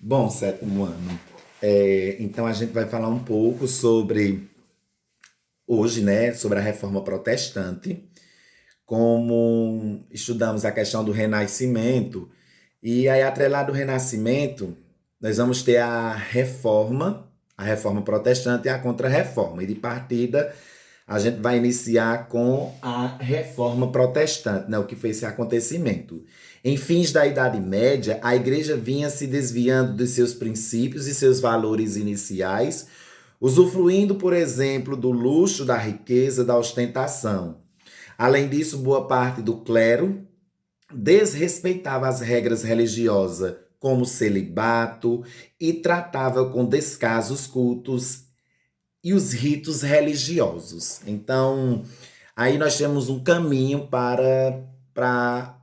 Bom, sétimo ano. Então a gente vai falar um pouco sobre, hoje, né, sobre a reforma protestante, como estudamos a questão do renascimento, e aí, atrelado ao renascimento, nós vamos ter a reforma protestante e a contra-reforma. E de partida, a gente vai iniciar com a reforma protestante, né, o que foi esse acontecimento. Em fins da Idade Média, a igreja vinha se desviando dos seus princípios e seus valores iniciais, usufruindo, por exemplo, do luxo, da riqueza, da ostentação. Além disso, boa parte do clero desrespeitava as regras religiosas, como o celibato, e tratava com descaso os cultos e os ritos religiosos. Então, aí nós temos um caminho para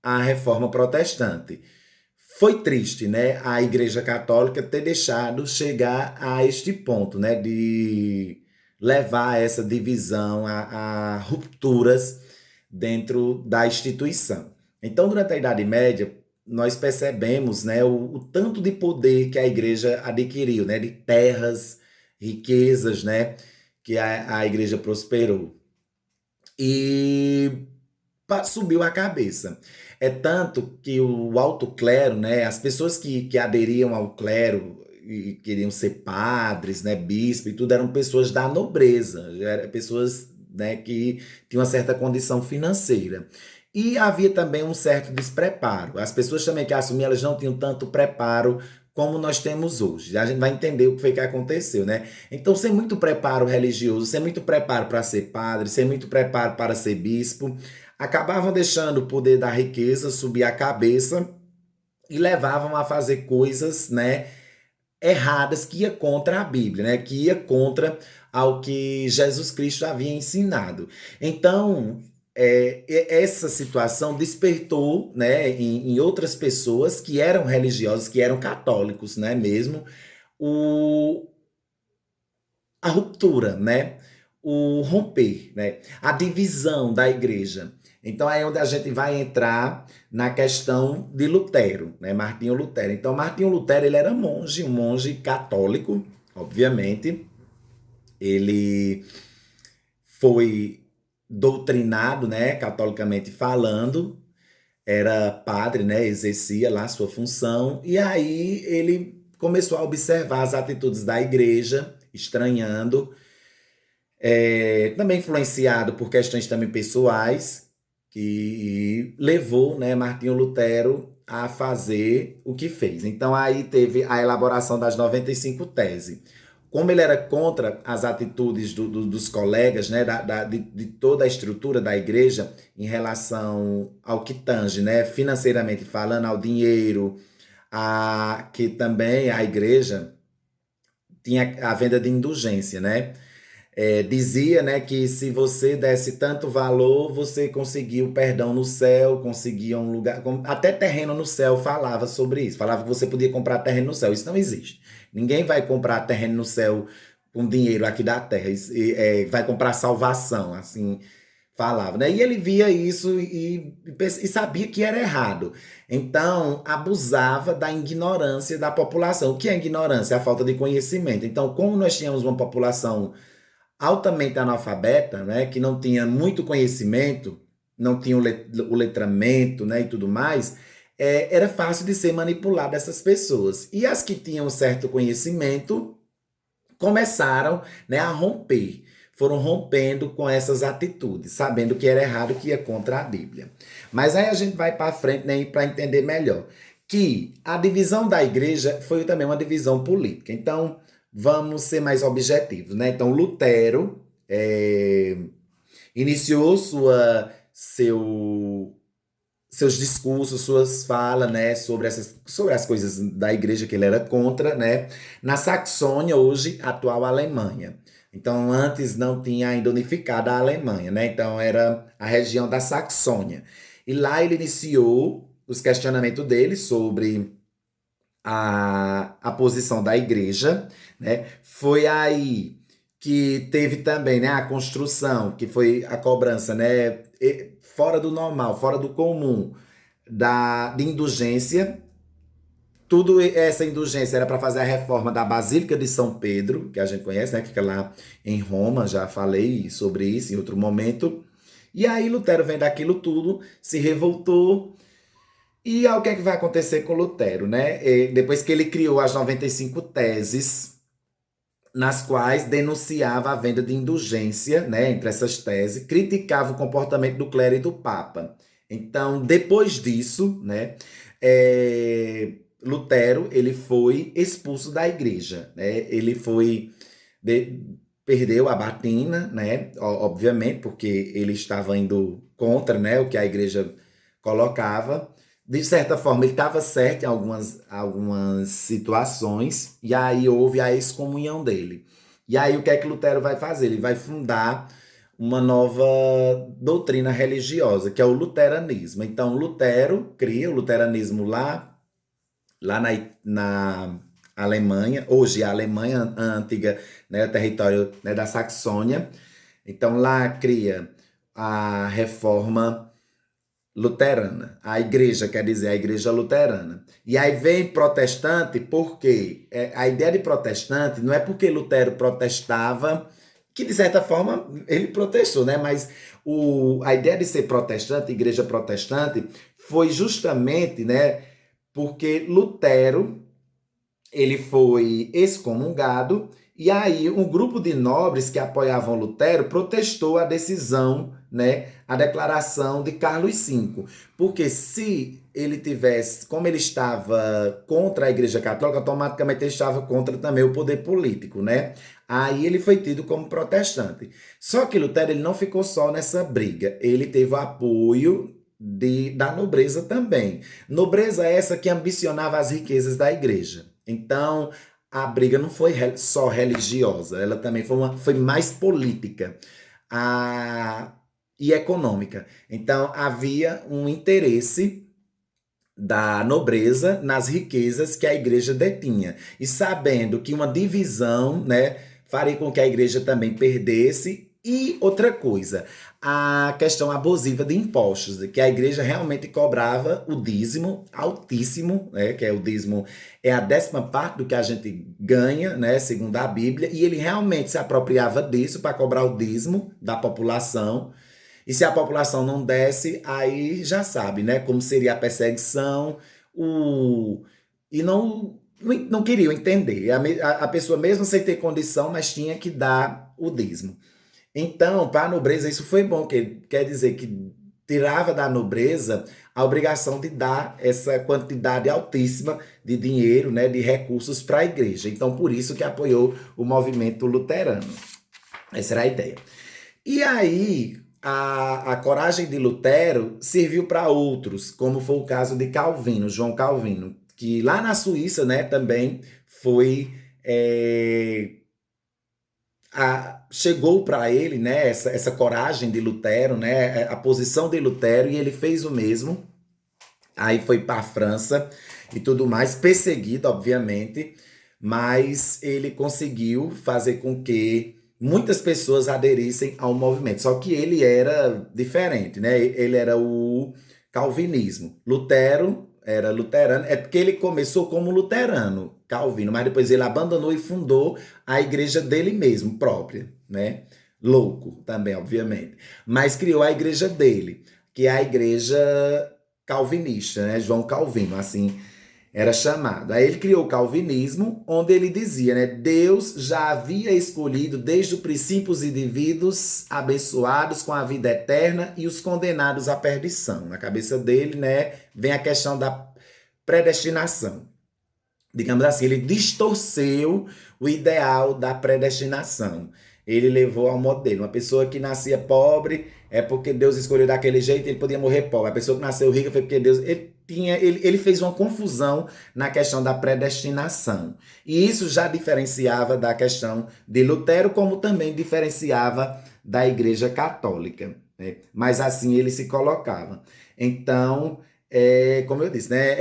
a reforma protestante. Foi triste, né, a Igreja Católica ter deixado chegar a este ponto, né, de levar a essa divisão, a rupturas dentro da instituição. Então, durante a Idade Média, nós percebemos, né, o tanto de poder que a Igreja adquiriu, né, de terras, riquezas, né, que a Igreja prosperou. E subiu a cabeça. É tanto que o alto clero, né, as pessoas que aderiam ao clero e queriam ser padres, né, bispo e tudo, eram pessoas da nobreza, eram pessoas, né, que tinham uma certa condição financeira. E havia também um certo despreparo. As pessoas também que assumiam, elas não tinham tanto preparo como nós temos hoje. A gente vai entender o que foi que aconteceu, né? Então, sem muito preparo religioso, sem muito preparo para ser padre, sem muito preparo para ser bispo, acabavam deixando o poder da riqueza subir a cabeça e levavam a fazer coisas, né, erradas que ia contra a Bíblia, né, que ia contra ao que Jesus Cristo havia ensinado. Então, essa situação despertou, né, em outras pessoas que eram religiosas, que eram católicos, né, mesmo, o, a ruptura, né? O romper, né? A divisão da igreja. Então é onde a gente vai entrar na questão de Lutero, né? Martinho Lutero. Então Martinho Lutero ele era monge, um monge católico, obviamente. Ele foi doutrinado, né, catolicamente falando, era padre, né, exercia lá sua função, e aí ele começou a observar as atitudes da igreja, estranhando, também influenciado por questões também pessoais, que levou, né, Martinho Lutero a fazer o que fez. Então aí teve a elaboração das 95 teses. Como ele era contra as atitudes dos colegas, né, de toda a estrutura da igreja em relação ao que tange, né, financeiramente falando, ao dinheiro, que também a igreja tinha a venda de indulgência, né? Dizia, né, que se você desse tanto valor, você conseguia o perdão no céu, conseguia um lugar. Até terreno no céu falava sobre isso. Falava que você podia comprar terreno no céu. Isso não existe. Ninguém vai comprar terreno no céu com dinheiro aqui da terra. Vai comprar salvação, assim falava, né? E ele via isso e sabia que era errado. Então, abusava da ignorância da população. O que é ignorância? A falta de conhecimento. Então, como nós tínhamos uma população altamente analfabeta, né, que não tinha muito conhecimento, não tinha o letramento, né, e tudo mais, era fácil de ser manipulado essas pessoas. E as que tinham certo conhecimento começaram, né, a romper. Foram rompendo com essas atitudes, sabendo que era errado, que ia contra a Bíblia. Mas aí a gente vai para frente, né, para entender melhor que a divisão da igreja foi também uma divisão política. Então, vamos ser mais objetivos, né? Então, Lutero iniciou seus discursos, suas falas, né, sobre as coisas da igreja que ele era contra, né, na Saxônia, hoje atual Alemanha. Então, antes não tinha ainda unificado a Alemanha, né? Então, era a região da Saxônia. E lá ele iniciou os questionamentos dele sobre a posição da igreja, né? Foi aí que teve também, né, a construção, que foi a cobrança, né, fora do normal, fora do comum, de indulgência, tudo essa indulgência era para fazer a reforma da Basílica de São Pedro, que a gente conhece, né? Que fica lá em Roma, já falei sobre isso em outro momento. E aí Lutero vendo aquilo tudo, se revoltou. E aí, o que é que vai acontecer com Lutero, né? Depois que ele criou as 95 teses, nas quais denunciava a venda de indulgência, né? Entre essas teses, criticava o comportamento do clero e do Papa. Então, depois disso, né? Lutero ele foi expulso da igreja, né? Ele foi de- perdeu a batina, né? Obviamente, porque ele estava indo contra, né? O que a igreja colocava. De certa forma, ele estava certo em algumas situações, e aí houve a excomunhão dele. E aí o que é que Lutero vai fazer? Ele vai fundar uma nova doutrina religiosa, que é o luteranismo. Então, Lutero cria o luteranismo lá na Alemanha, hoje a Alemanha antiga, né, território, né, da Saxônia. Então lá cria a reforma luterana, a igreja, quer dizer, a igreja luterana. E aí vem protestante, porque a ideia de protestante não é porque Lutero protestava, que de certa forma ele protestou, né? Mas a ideia de ser protestante, igreja protestante, foi justamente, né, porque Lutero ele foi excomungado e aí um grupo de nobres que apoiavam Lutero protestou a decisão, né, a declaração de Carlos V, porque se ele tivesse, como ele estava contra a Igreja Católica, automaticamente ele estava contra também o poder político, né? Aí ele foi tido como protestante. Só que Lutero ele não ficou só nessa briga, ele teve o apoio da nobreza também. Nobreza essa que ambicionava as riquezas da igreja. Então, a briga não foi só religiosa, ela também foi mais política e econômica. Então, havia um interesse da nobreza nas riquezas que a igreja detinha. E sabendo que uma divisão, né, faria com que a igreja também perdesse. E outra coisa, a questão abusiva de impostos, que a igreja realmente cobrava o dízimo altíssimo, né, que é o dízimo é a 10ª parte do que a gente ganha, né, segundo a Bíblia, e ele realmente se apropriava disso para cobrar o dízimo da população. E se a população não desse, aí já sabe, né? Como seria a perseguição, e não queriam entender. A pessoa, mesmo sem ter condição, mas tinha que dar o dízimo. Então, para a nobreza, isso foi bom, que quer dizer que tirava da nobreza a obrigação de dar essa quantidade altíssima de dinheiro, né, de recursos para a igreja. Então, por isso que apoiou o movimento luterano. Essa era a ideia. E aí, a coragem de Lutero serviu para outros, como foi o caso de Calvino, João Calvino, que lá na Suíça, né, também foi. Chegou para ele, né, essa coragem de Lutero, né, a posição de Lutero, e ele fez o mesmo. Aí foi para a França e tudo mais, perseguido, obviamente, mas ele conseguiu fazer com que muitas pessoas aderissem ao movimento. Só que ele era diferente, né? Ele era o calvinismo. Lutero era luterano, é porque ele começou como luterano, Calvino, mas depois ele abandonou e fundou a igreja dele mesmo, própria, né? Louco também, obviamente. Mas criou a igreja dele, que é a igreja calvinista, né? João Calvino, assim era chamado. Aí ele criou o calvinismo, onde ele dizia, né? Deus já havia escolhido desde o princípio os indivíduos abençoados com a vida eterna e os condenados à perdição. Na cabeça dele, né, vem a questão da predestinação. Digamos assim, ele distorceu o ideal da predestinação. Ele levou ao modelo. Uma pessoa que nascia pobre é porque Deus escolheu daquele jeito, ele podia morrer pobre. A pessoa que nasceu rica foi porque Deus. Ele fez uma confusão na questão da predestinação. E isso já diferenciava da questão de Lutero, como também diferenciava da Igreja Católica, né? Mas assim ele se colocava. Então, como eu disse, né,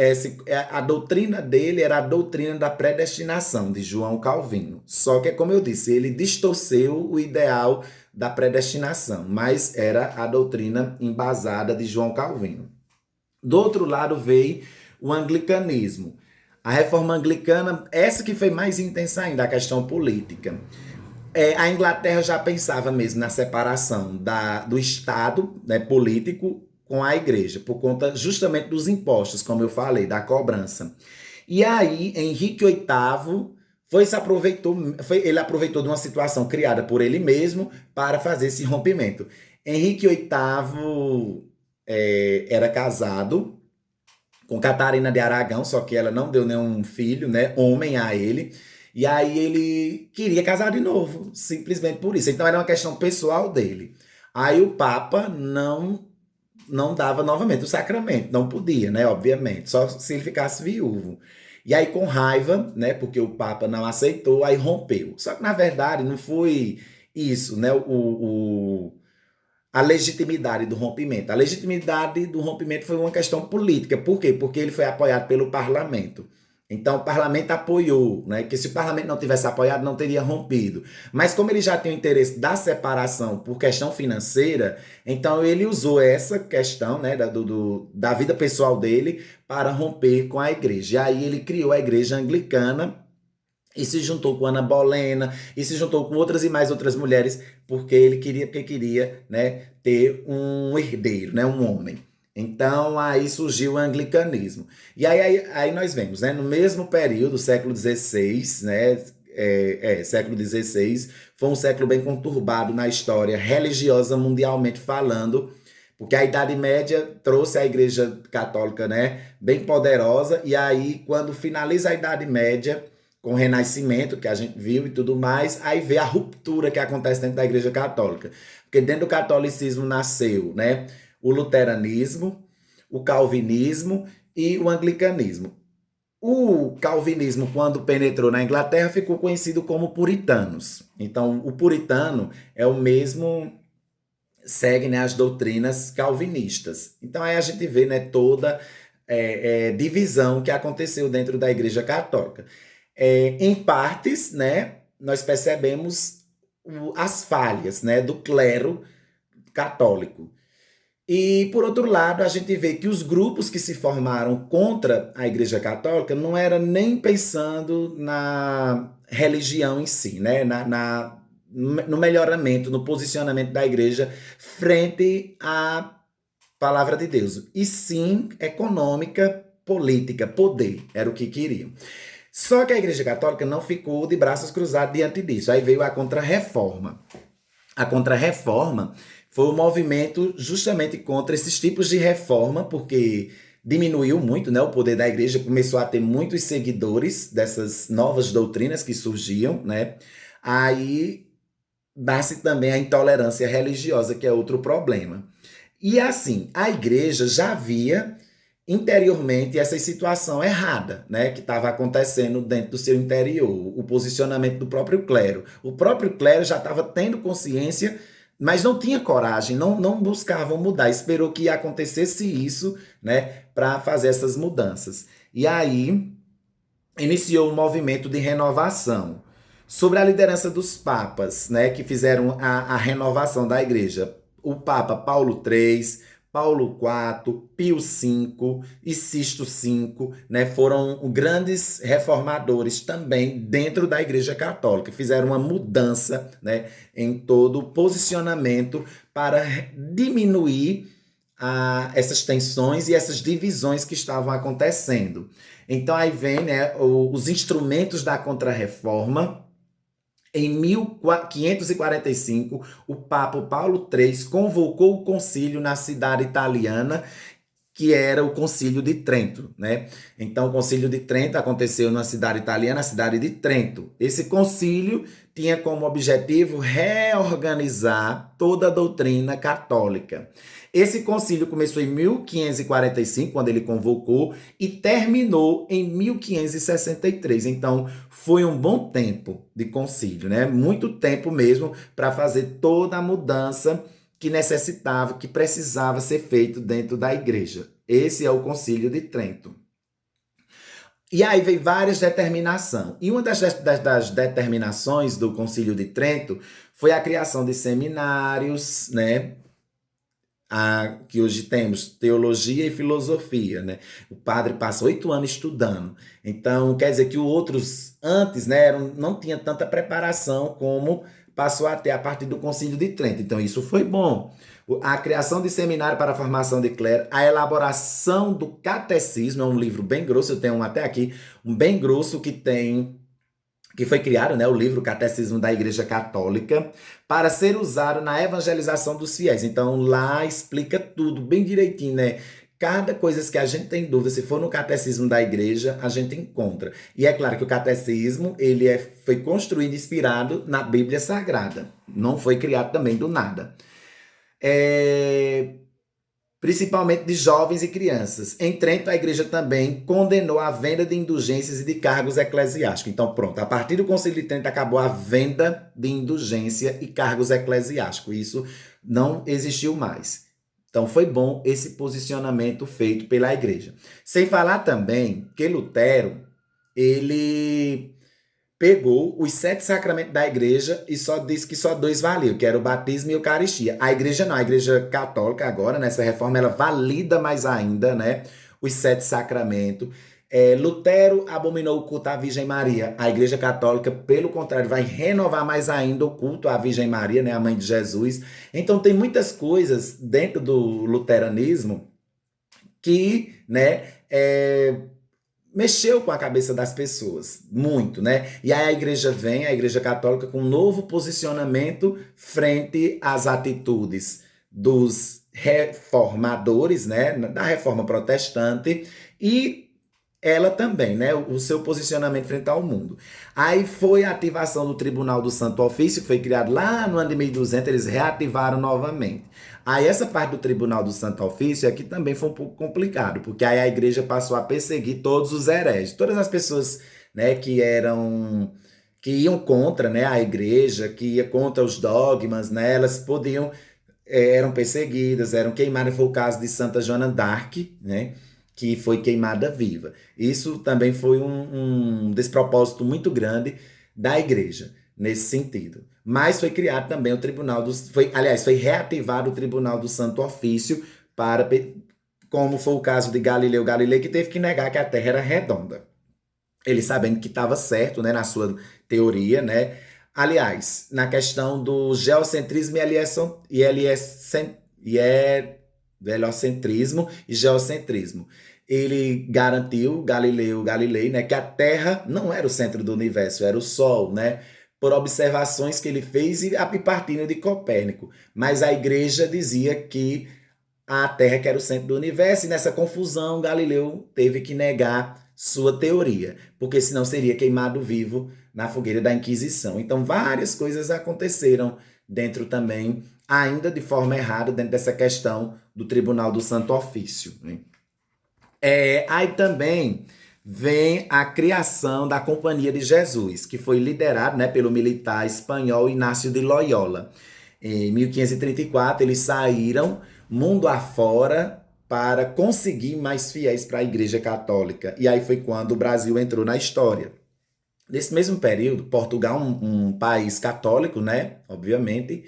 a doutrina dele era a doutrina da predestinação, de João Calvino. Só que, como eu disse, ele distorceu o ideal da predestinação, mas era a doutrina embasada de João Calvino. Do outro lado veio o anglicanismo. A reforma anglicana, essa que foi mais intensa ainda, a questão política. A Inglaterra já pensava mesmo na separação do Estado, né, político com a igreja, por conta justamente dos impostos, como eu falei, da cobrança. E aí, Henrique VIII ele aproveitou de uma situação criada por ele mesmo para fazer esse rompimento. Henrique VIII era casado com Catarina de Aragão, só que ela não deu nenhum filho, né, homem a ele. E aí ele queria casar de novo, simplesmente por isso. Então era uma questão pessoal dele. Aí o Papa não dava novamente o sacramento, não podia, né, obviamente, só se ele ficasse viúvo. E aí com raiva, né, porque o Papa não aceitou, aí rompeu. Só que na verdade não foi isso, né, a legitimidade do rompimento. A legitimidade do rompimento foi uma questão política. Por quê? Porque ele foi apoiado pelo parlamento. Então o parlamento apoiou, né? Que se o parlamento não tivesse apoiado, não teria rompido. Mas como ele já tinha o interesse da separação por questão financeira, então ele usou essa questão, né, da vida pessoal dele para romper com a igreja. E aí ele criou a igreja anglicana e se juntou com Ana Bolena, e se juntou com outras e mais outras mulheres, porque queria, né, ter um herdeiro, né, um homem. Então aí surgiu o anglicanismo. E aí nós vemos, né, no mesmo período, século XVI, né, século XVI, foi um século bem conturbado na história religiosa mundialmente falando, porque a Idade Média trouxe a Igreja Católica, né, bem poderosa, e aí quando finaliza a Idade Média, com o Renascimento, que a gente viu e tudo mais, aí vê a ruptura que acontece dentro da Igreja Católica. Porque dentro do catolicismo nasceu, né, o luteranismo, o calvinismo e o anglicanismo. O calvinismo, quando penetrou na Inglaterra, ficou conhecido como puritanos. Então, o puritano é o mesmo, segue, né, as doutrinas calvinistas. Então, aí a gente vê, né, toda divisão que aconteceu dentro da Igreja Católica. Em partes, né, nós percebemos as falhas, né, do clero católico. E, por outro lado, a gente vê que os grupos que se formaram contra a Igreja Católica não era nem pensando na religião em si, né, no melhoramento, no posicionamento da Igreja frente à palavra de Deus, e sim econômica, política, poder, era o que queriam. Só que a Igreja Católica não ficou de braços cruzados diante disso. Aí veio a Contra-Reforma. A Contra-Reforma foi um movimento justamente contra esses tipos de reforma, porque diminuiu muito, né, o poder da igreja, começou a ter muitos seguidores dessas novas doutrinas que surgiam, né? Aí nasce também a intolerância religiosa, que é outro problema. E assim, a igreja já via interiormente essa situação errada, né, que estava acontecendo dentro do seu interior, o posicionamento do próprio clero. O próprio clero já estava tendo consciência, mas não tinha coragem, não buscavam mudar, esperou que acontecesse isso, né, para fazer essas mudanças. E aí iniciou um movimento de renovação. Sobre a liderança dos papas, né, que fizeram a renovação da igreja. O Papa Paulo III, Paulo IV, Pio V e Sisto V, né, foram grandes reformadores também dentro da Igreja Católica. Fizeram uma mudança, né, em todo o posicionamento para diminuir essas tensões e essas divisões que estavam acontecendo. Então aí vem, né, os instrumentos da Contra-Reforma. Em 1545, o Papa Paulo III convocou o concílio na cidade italiana, que era o Concílio de Trento, né? Então, o Concílio de Trento aconteceu na cidade italiana, a cidade de Trento. Esse concílio tinha como objetivo reorganizar toda a doutrina católica. Esse concílio começou em 1545, quando ele convocou, e terminou em 1563. Então, foi um bom tempo de concílio, né? Muito tempo mesmo para fazer toda a mudança que necessitava, que precisava ser feito dentro da igreja. Esse é o Concílio de Trento. E aí vem várias determinações. E uma das determinações do Concílio de Trento foi a criação de seminários, né? que hoje temos teologia e filosofia, né? O padre passa 8 anos estudando. Então, quer dizer que os outros antes, né, não tinha tanta preparação como passou a ter a partir do Concílio de Trento. Então, isso foi bom. A criação de seminário para a formação de clero, a elaboração do catecismo, é um livro bem grosso, eu tenho um até aqui, um bem grosso que foi criado, né, o livro Catecismo da Igreja Católica, para ser usado na evangelização dos fiéis. Então, lá explica tudo bem direitinho, né? Cada coisa que a gente tem dúvida, se for no catecismo da igreja, a gente encontra. E é claro que o catecismo, foi construído, inspirado na Bíblia Sagrada. Não foi criado também do nada. Principalmente de jovens e crianças. Em Trento, a igreja também condenou a venda de indulgências e de cargos eclesiásticos. Então, pronto, a partir do Concílio de Trento acabou a venda de indulgência e cargos eclesiásticos. Isso não existiu mais. Então, foi bom esse posicionamento feito pela igreja. Sem falar também que Lutero, ele pegou os 7 sacramentos da igreja e só disse que só 2 valiam, que era o batismo e a Eucaristia. A igreja não, a igreja católica agora, nessa reforma, ela valida mais ainda, né, os 7 sacramentos. Lutero abominou o culto à Virgem Maria. A igreja católica, pelo contrário, vai renovar mais ainda o culto à Virgem Maria, né, a mãe de Jesus. Então tem muitas coisas dentro do luteranismo que, né, mexeu com a cabeça das pessoas, muito, né? E aí a igreja católica, com um novo posicionamento frente às atitudes dos reformadores, né? Da reforma protestante, e ela também, né? O seu posicionamento frente ao mundo. Aí foi a ativação do Tribunal do Santo Ofício, que foi criado lá no ano de 1200, eles reativaram novamente. Aí essa parte do Tribunal do Santo Ofício aqui também foi um pouco complicado, porque aí a igreja passou a perseguir todos os hereges, todas as pessoas, né, que iam contra, né, a igreja, que ia contra os dogmas, né, elas podiam, eram perseguidas, eram queimadas. Foi o caso de Santa Joana d'Arc, né, que foi queimada viva. Isso também foi um despropósito muito grande da igreja, nesse sentido. Mas foi criado também o Tribunal foi reativado o Tribunal do Santo Ofício, como foi o caso de Galileu Galilei, que teve que negar que a Terra era redonda. Ele sabendo que estava certo, né, na sua teoria, né? Aliás, na questão do geocentrismo heliocentrismo e geocentrismo. Ele garantiu, Galileu Galilei, né, que a Terra não era o centro do universo, era o Sol, né? Por observações que ele fez e partindo de Copérnico. Mas a igreja dizia que a Terra que era o centro do universo, e nessa confusão Galileu teve que negar sua teoria, porque senão seria queimado vivo na fogueira da Inquisição. Então várias coisas aconteceram dentro também, ainda de forma errada, dentro dessa questão do Tribunal do Santo Ofício, né? Aí também vem a criação da Companhia de Jesus, que foi liderada, né, pelo militar espanhol Inácio de Loyola. Em 1534, eles saíram mundo afora para conseguir mais fiéis para a Igreja Católica. E aí foi quando o Brasil entrou na história. Nesse mesmo período, Portugal, um país católico, né, obviamente,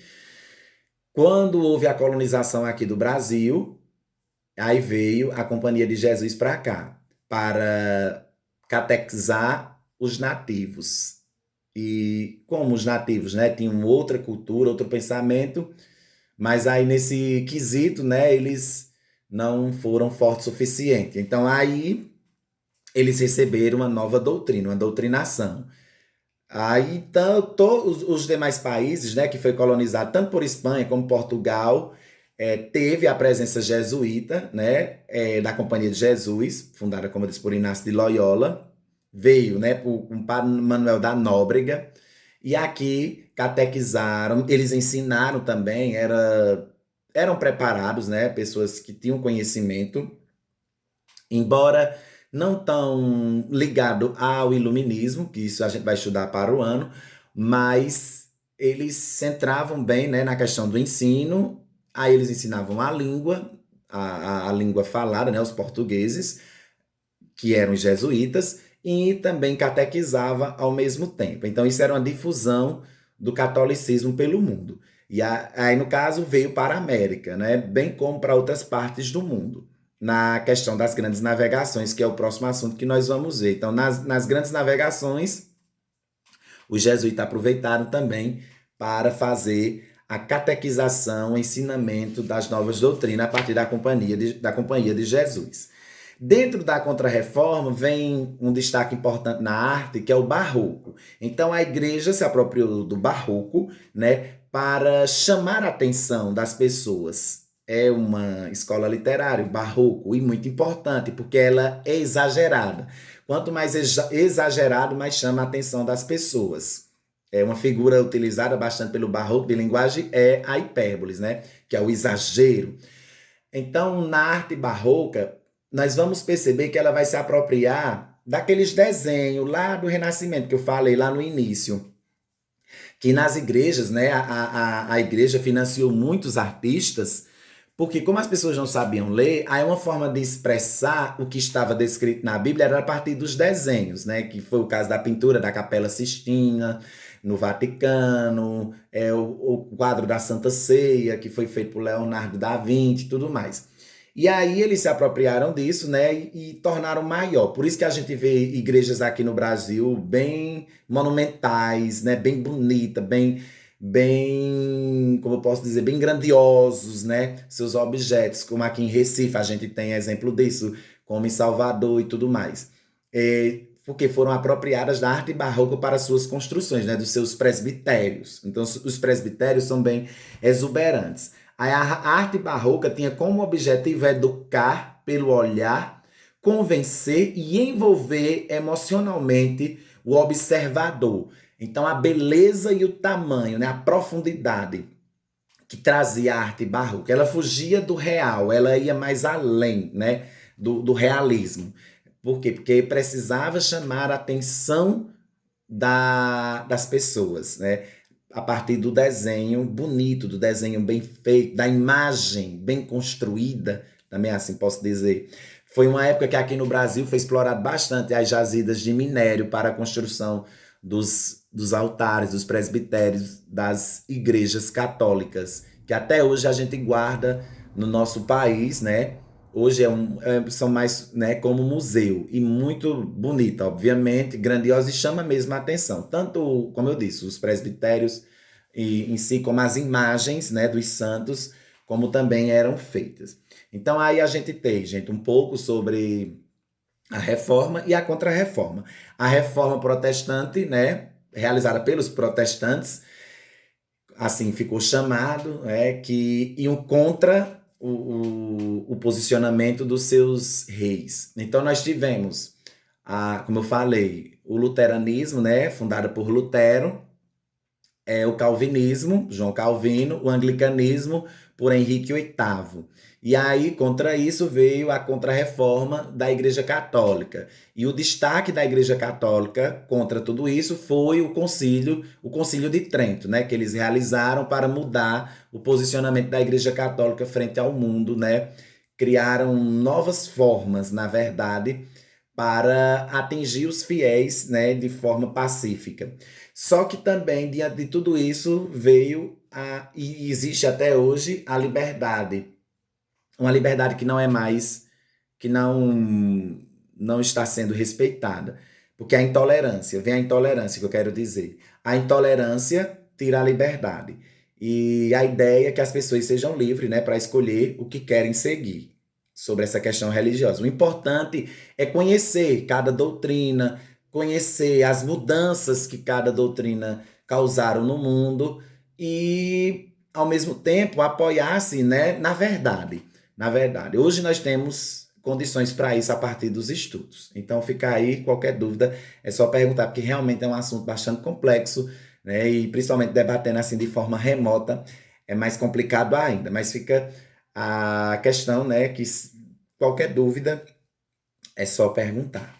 quando houve a colonização aqui do Brasil, aí veio a Companhia de Jesus para cá, para catequizar os nativos. E como os nativos, né, tinham outra cultura, outro pensamento, mas aí nesse quesito, né, eles não foram fortes o suficiente. Então aí eles receberam uma nova doutrina, uma doutrinação. Aí então, todos os demais países, né, que foi colonizado tanto por Espanha como Portugal, teve a presença jesuíta, né, da Companhia de Jesus, fundada, como eu disse, por Inácio de Loyola, veio, né, por Padre Manuel da Nóbrega, e aqui catequizaram, eles ensinaram também, eram preparados, né, pessoas que tinham conhecimento, embora não tão ligado ao iluminismo, que isso a gente vai estudar para o ano, mas eles centravam bem, né, na questão do ensino. Aí eles ensinavam a língua, a língua falada, né, os portugueses, que eram os jesuítas, e também catequizava ao mesmo tempo. Então isso era uma difusão do catolicismo pelo mundo. E aí, no caso, veio para a América, né? Bem como para outras partes do mundo, na questão das grandes navegações, que é o próximo assunto que nós vamos ver. Então, nas grandes navegações, os jesuítas aproveitaram também para fazer a catequização, o ensinamento das novas doutrinas a partir da Companhia de Jesus. Dentro da Contra-Reforma vem um destaque importante na arte, que é o Barroco. Então a igreja se apropriou do Barroco, né, para chamar a atenção das pessoas. É uma escola literária, o Barroco, e muito importante, porque ela é exagerada. Quanto mais exagerado, mais chama a atenção das pessoas. É uma figura utilizada bastante pelo Barroco de linguagem é a hipérbole, né, que é o exagero. Então, na arte barroca, nós vamos perceber que ela vai se apropriar daqueles desenhos lá do Renascimento, que eu falei lá no início. Que nas igrejas, né, a igreja financiou muitos artistas, porque como as pessoas não sabiam ler, aí uma forma de expressar o que estava descrito na Bíblia era a partir dos desenhos, né, que foi o caso da pintura da Capela Sistina, no Vaticano, o quadro da Santa Ceia, que foi feito por Leonardo da Vinci e tudo mais. E aí eles se apropriaram disso, né, e tornaram maior. Por isso que a gente vê igrejas aqui no Brasil bem monumentais, né, bem bonita, bem, como eu posso dizer, bem grandiosos, né, seus objetos, como aqui em Recife a gente tem exemplo disso, como em Salvador e tudo mais. Porque foram apropriadas da arte barroca para suas construções, né, dos seus presbitérios. Então os presbitérios são bem exuberantes. A arte barroca tinha como objetivo educar pelo olhar, convencer e envolver emocionalmente o observador. Então, a beleza e o tamanho, né, a profundidade que trazia a arte barroca, ela fugia do real, ela ia mais além, né, do realismo. Por quê? Porque precisava chamar a atenção das pessoas, né? A partir do desenho bonito, do desenho bem feito, da imagem bem construída, também assim posso dizer. Foi uma época que aqui no Brasil foi explorado bastante as jazidas de minério para a construção dos altares, dos presbitérios das igrejas católicas, que até hoje a gente guarda no nosso país, né? Hoje são mais, né, como museu e muito bonita, obviamente, grandiosa e chama mesmo a atenção. Tanto, como eu disse, os presbitérios em si, como as imagens, né, dos santos, como também eram feitas. Então aí a gente tem, gente, um pouco sobre a reforma e a contra-reforma. A reforma protestante, né, realizada pelos protestantes, assim ficou chamado, que iam contra o posicionamento dos seus reis. Então nós tivemos, como eu falei, o luteranismo, né, fundado por Lutero, o calvinismo, João Calvino, o anglicanismo por Henrique VIII. E aí, contra isso, veio a Contra-Reforma da Igreja Católica. E o destaque da Igreja Católica contra tudo isso foi o Concílio de Trento, né, que eles realizaram para mudar o posicionamento da Igreja Católica frente ao mundo, né? Criaram novas formas, na verdade, para atingir os fiéis, né, de forma pacífica. Só que também, diante de tudo isso, veio e existe até hoje a liberdade. Uma liberdade que não é mais, que não está sendo respeitada. Porque a intolerância, vem a intolerância que eu quero dizer. A intolerância tira a liberdade. E a ideia é que as pessoas sejam livres, né, para escolher o que querem seguir sobre essa questão religiosa. O importante é conhecer cada doutrina, conhecer as mudanças que cada doutrina causaram no mundo e, ao mesmo tempo, apoiar-se, né, na verdade. Na verdade, hoje nós temos condições para isso a partir dos estudos. Então, fica aí, qualquer dúvida, é só perguntar, porque realmente é um assunto bastante complexo, né, e principalmente debatendo assim de forma remota, é mais complicado ainda. Mas fica a questão, né, que qualquer dúvida é só perguntar.